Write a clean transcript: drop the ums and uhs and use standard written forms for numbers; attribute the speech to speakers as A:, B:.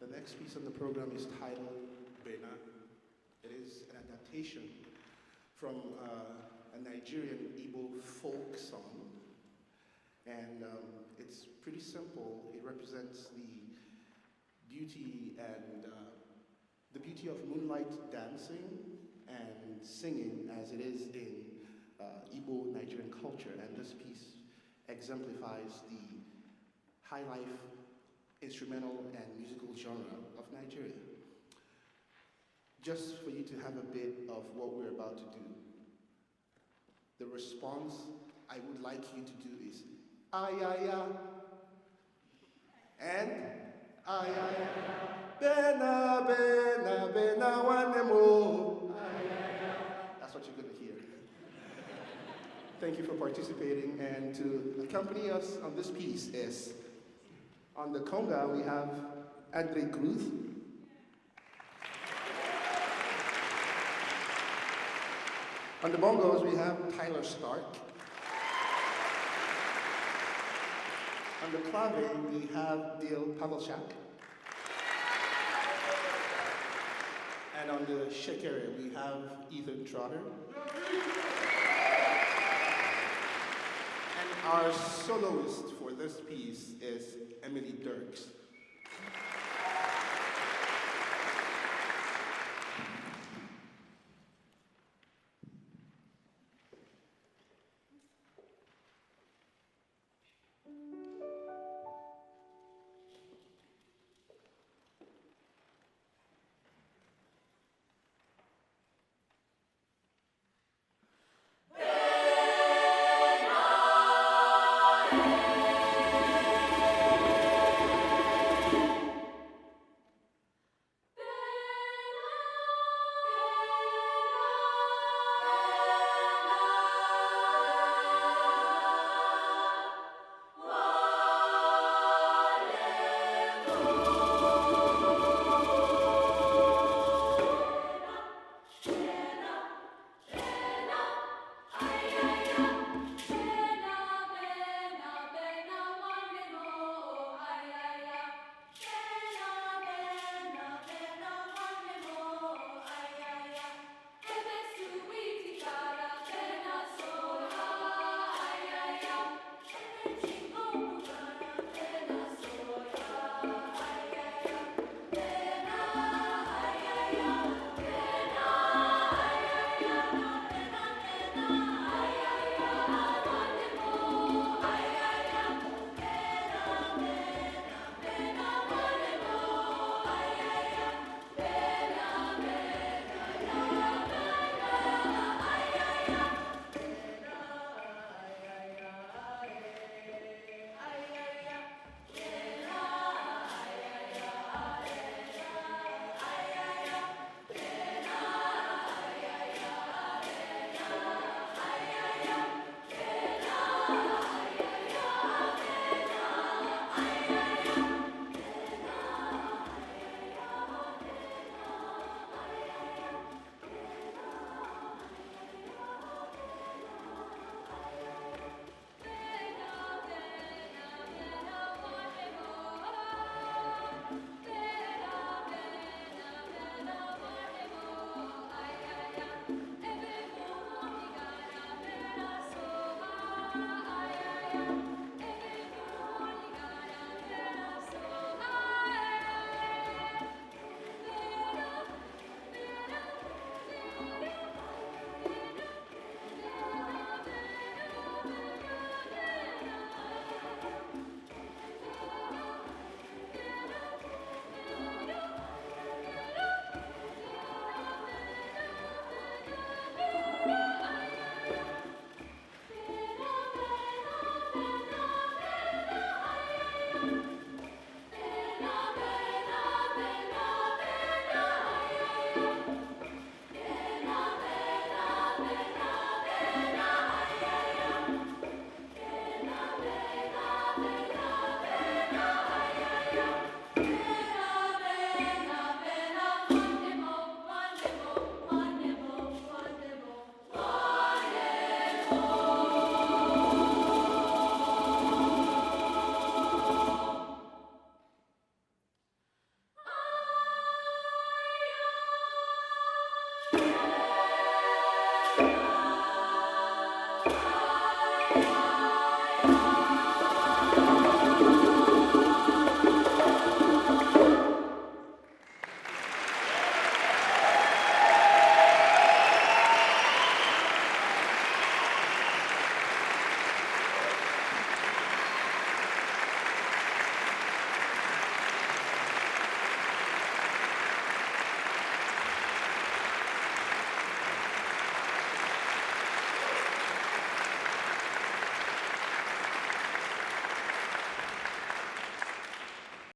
A: The next piece on the program is titled Bena. It is an adaptation from a Nigerian Igbo folk song. And it's pretty simple. It represents the beauty and the beauty of moonlight dancing and singing as it is in Igbo Nigerian culture. And this piece exemplifies the high life instrumental and musical genre of Nigeria. Just for you to have a bit of what we're about to do, the response I would like you to do is ayaya and ayaya bena bena bena wanemo. That's what you're going to hear. Thank you for participating, and to accompany us on this piece is on the conga we have Andre Cruz. On the bongos we have Tyler Stark. On the clave we have Dil Pavelchak. And on the shekere we have Ethan Trotter. And our soloist for this piece is Emily Dirks.